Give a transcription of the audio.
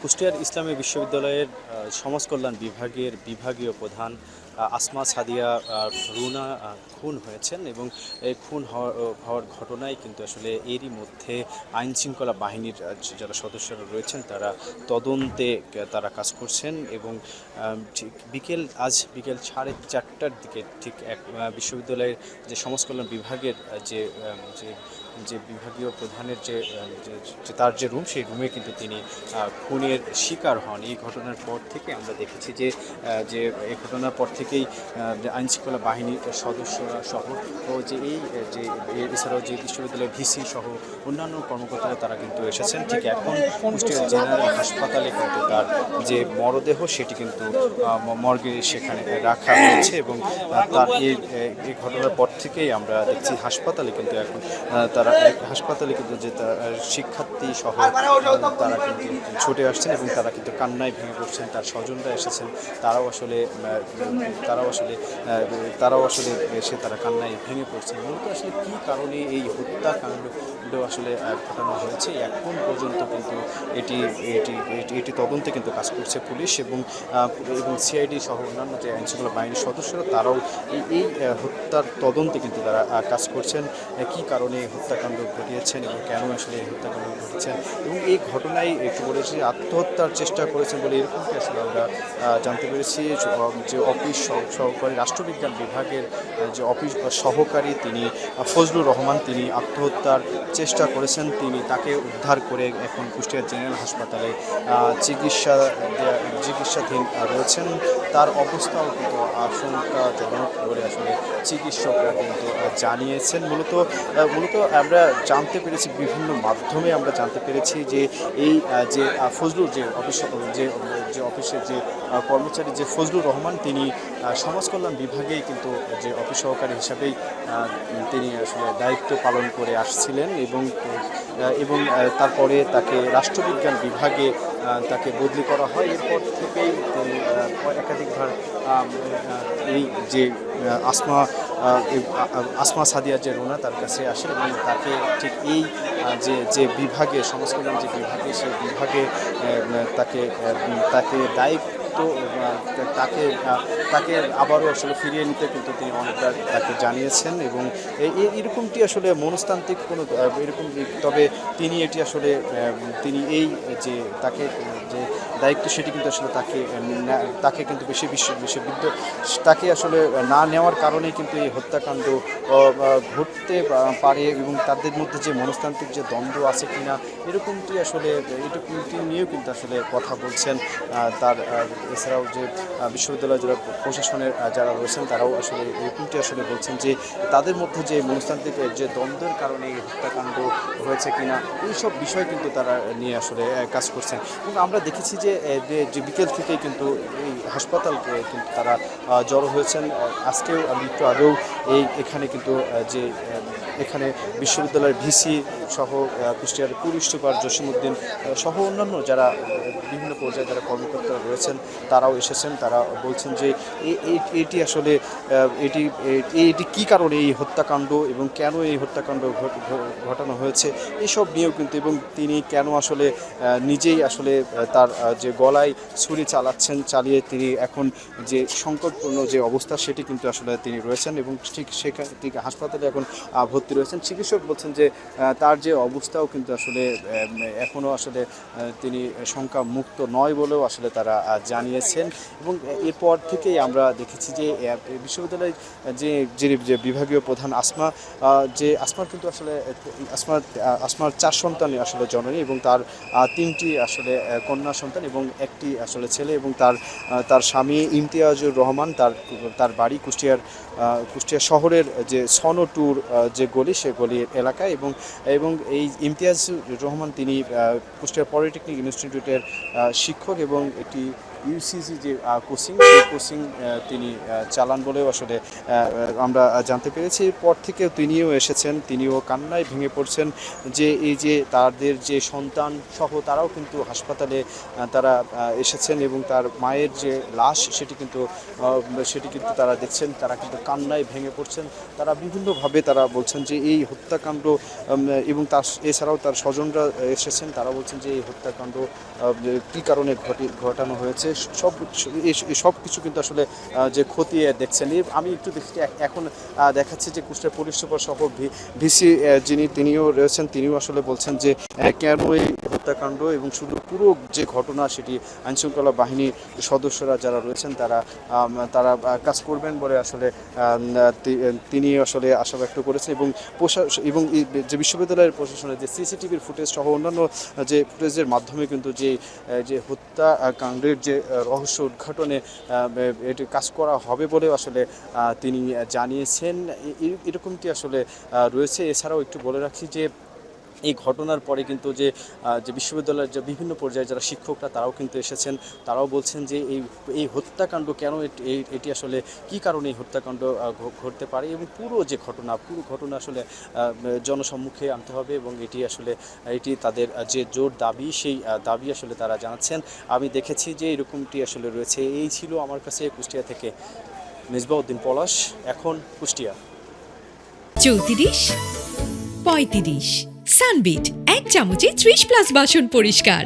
কুষ্টিয়ার ইসলামী বিশ্ববিদ্যালয়ের সমাজ কল্যাণ বিভাগের বিভাগীয় প্রধান আসমা সাদিয়া রুনা খুন হয়েছেন এবং এই খুন হওয়ার ঘটনায় কিন্তু আসলে এরই মধ্যে আইন শৃঙ্খলা বাহিনীর যারা সদস্যরা রয়েছেন তারা তদন্তে তারা কাজ করছেন এবং ঠিক আজ বিকেল 4:30টার দিকে ঠিক এক বিশ্ববিদ্যালয়ের যে সমাজ কল্যাণ বিভাগের যে যে যে বিভাগীয় প্রধানের তার যে রুম সেই রুমে কিন্তু তিনি খুনের শিকার হন। এই ঘটনার পর থেকে আমরা দেখেছি যে যে এই ঘটনার পর থেকেই আইনশৃঙ্খলা বাহিনীর সদস্যরা সহ ও যে যে এছাড়াও যে বিশ্ববিদ্যালয়ের ভিসি সহ অন্যান্য কর্মকর্তারা তারা কিন্তু এসেছেন। ঠিক এখন কুষ্টিয়া জেনারেল হাসপাতালে কিন্তু তার যে মরদেহ সেটি কিন্তু মর্গে সেখানে রাখা হয়েছে এবং তার এই ঘটনার পর থেকেই আমরা দেখছি হাসপাতালে কিন্তু এখন তারা হাসপাতালে কিন্তু যে শিক্ষার্থী সহ তারা কিন্তু ছুটে আসছেন এবং তারা কিন্তু কান্নায় ভেঙে পড়ছেন। তার স্বজনরা এসেছেন, তারাও আসলে এসে তারা কান্নায় ভেঙে পড়ছেন। মূলত আসলে কী কারণে এই হত্যাকাণ্ড আসলে ঘটানো হয়েছে এখন পর্যন্ত কিন্তু এটি তদন্তে কিন্তু কাজ করছে পুলিশ এবং সিআইডি সহ অন্যান্য যে আইনশৃঙ্খলা বাহিনীর সদস্যরা তারাও এই হত্যার তদন্তে কিন্তু তারা কাজ করছেন। কী কারণে হত্যাকাণ্ড ঘটিয়েছেন এবং কেন আসলে এই হত্যাকাণ্ড ঘটেছেন এবং এই ঘটনায় একটু বলেছি আত্মহত্যার চেষ্টা করেছেন বলে এরকমটি আসলে আমরা জানতে পেরেছি। যে অফিস সহকারী রাষ্ট্রবিজ্ঞান বিভাগের যে অফিস সহকারী তিনি ফজলুর রহমান তিনি আত্মহত্যার চেষ্টা করেছেন। তাকে উদ্ধার করে এখন কুষ্টিয়া জেনারেল হাসপাতালে চিকিৎসাধীন রয়েছেন। তার অবস্থাও কিন্তু আশঙ্কাজনক বলে আসলে চিকিৎসকরা কিন্তু জানিয়েছেন। মূলত আমরা জানতে পেরেছি বিভিন্ন মাধ্যমে আমরা জানতে পেরেছি যে এই যে ফজলুর যে অফিসের যে কর্মচারী যে ফজলুর রহমান তিনি সমাজ কল্যাণ বিভাগেই কিন্তু যে অফিস সহকারী হিসাবেই তিনি আসলে দায়িত্ব পালন করে আসছিলেন এবং তারপরে তাকে রাষ্ট্রবিজ্ঞান বিভাগে তাকে বদলি করা হয়। এরপর থেকেই তিনি একাধিকবার এই যে আসমা সাদিয়া যে রুনা তার কাছে আসেন এবং তাকে ঠিক এই যে বিভাগে সমাজ কল্যাণ যে বিভাগে সেই বিভাগে তাকে দায়িত্ব তাকে আবারও আসলে ফিরিয়ে নিতে কিন্তু তিনি অনেকবার তাকে জানিয়েছেন এবং এরকমটি আসলে মনস্তান্ত্রিক কোনো এরকম তবে তিনি এটি আসলে তিনি এই যে তাকে যে দায়িত্ব সেটি কিন্তু আসলে তাকে কিন্তু তাকে আসলে না নেওয়ার কারণেই কিন্তু এই হত্যাকাণ্ড ঘটতে পারে এবং তাদের মধ্যে যে মনস্তান্ত্রিক যে দ্বন্দ্ব আছে কিনা এরকমটি আসলে এটুকুটি নিয়েও কিন্তু আসলে কথা বলছেন। তার এছাড়াও যে বিশ্ববিদ্যালয় যারা প্রশাসনের যারা রয়েছেন তারাও আসলে এরকমটি আসলে বলছেন যে তাদের মধ্যে যে মনস্তান্ত্রিক যে দ্বন্দ্বের কারণে এই হত্যাকাণ্ড হয়েছে কিনা এইসব বিষয় কিন্তু তারা নিয়ে আসলে কাজ করছেন এবং আমরা দেখেছি যে বিকেল থেকেই কিন্তু এই হাসপাতালকে কিন্তু তারা জড়ো হয়েছেন। আজকেও আমি একটু আগেও এখানে কিন্তু যে এখানে বিশ্ববিদ্যালয়ের ভিসি সহ কুষ্টিয়ার পুলিশ সুপার জসিমউদ্দিন সহ অন্যান্য যারা বিভিন্ন পর্যায়ে যারা কর্মকর্তারা রয়েছেন তারাও এসেছেন। তারা বলছেন যে এটি আসলে এটি কী কারণে এই হত্যাকাণ্ড এবং কেন এই হত্যাকাণ্ড ঘটানো হয়েছে এসব নিয়েও কিন্তু এবং তিনি কেন আসলে নিজেই আসলে তার যে গলায় ছুরি চালিয়ে তিনি এখন যে সংকটপূর্ণ যে অবস্থা সেটি কিন্তু আসলে তিনি রয়েছেন এবং ঠিক সেখান থেকে হাসপাতালে এখন ভর্তি রয়েছেন। চিকিৎসক বলছেন যে তার যে অবস্থাও কিন্তু আসলে এখনও আসলে তিনি শঙ্কা মুক্ত নয় বলেও আসলে তারা জানিয়েছেন এবং এরপর থেকেই আমরা দেখেছি যে বিশ্ববিদ্যালয়ের যে বিভাগীয় প্রধান আসমার কিন্তু আসলে আসমার 4 সন্তান আসলে জননী এবং তার 3টি আসলে কন্যা সন্তান এবং একটি আসলে ছেলে এবং তার স্বামী ইমতিয়াজুর রহমান তার বাড়ি কুষ্টিয়া শহরের যে সনটুর যে গলি সে গলির এলাকায় এবং এই ইমতিয়াজুর রহমান তিনি কুষ্টিয়া পলিটেকনিক ইনস্টিটিউটের শিক্ষক এবং একটি ইউসিজি যে কোচিং সেই কোচিং তিনি চালান বলেও আসলে আমরা জানতে পেরেছি। এরপর থেকেও তিনিও এসেছেন, তিনিও কান্নায় ভেঙে পড়ছেন যে এই যে তাদের যে সন্তান সহ তারাও কিন্তু হাসপাতালে তারা এসেছেন এবং তার মায়ের যে লাশ সেটি কিন্তু তারা দেখছেন, তারা কিন্তু কান্নায় ভেঙে পড়ছেন। তারা বিভিন্নভাবে তারা বলছেন যে এই হত্যাকাণ্ড এবং এছাড়াও তার স্বজনরা এসেছেন, তারা বলছেন যে এই হত্যাকাণ্ড কী কারণে ঘটানো হয়েছে সব কিছু কিন্তু আসলে যে খতিয়ে দেখছেন। আমি একটু দেখছি এখন দেখাচ্ছে যে কুষ্টিয়া পুলিশ সুপার সহ ভিসি তিনিও রয়েছেন, তিনিও আসলে বলছেন যে কেন এই হত্যাকাণ্ড এবং শুধু পুরো যে ঘটনা সেটি আইনশৃঙ্খলা বাহিনীর সদস্যরা যারা রয়েছেন তারা তারা কাজ করবেন বলে আসলে তিনি আসলে আশা ব্যক্ত করেছেন এবং যে বিশ্ববিদ্যালয়ের প্রশাসনের যে সিসিটিভির ফুটেজ সহ অন্যান্য যে ফুটেজের মাধ্যমে কিন্তু যে হত্যাকাণ্ডের যে রহস্য উদ্ঘাটনে এটি কাজ করা হবে বলেও আসলে তিনি জানিয়েছেন। এরকমটি আসলে রয়েছে। এছাড়াও একটু বলে রাখি যে এই ঘটনার পরে কিন্তু যে বিশ্ববিদ্যালয়ের যে বিভিন্ন পর্যায়ে যারা শিক্ষকরা তারাও কিন্তু এসেছেন, তারাও বলছেন যে এই হত্যাকাণ্ড কেন এটি আসলে কী কারণে এই হত্যাকাণ্ড ঘটতে পারে এবং পুরো ঘটনা আসলে জনসম্মুখে আনতে হবে এবং এটি তাদের যে জোর দাবি সেই দাবি আসলে তারা জানাচ্ছেন। আমি দেখেছি যে এরকমটি আসলে রয়েছে। এই ছিল আমার কাছে কুষ্টিয়া থেকে মেজবাউদ্দিন পলাশ, এখন কুষ্টিয়া। 34, 35 সানবিট 1 চামচে 30+ বাসন পরিষ্কার।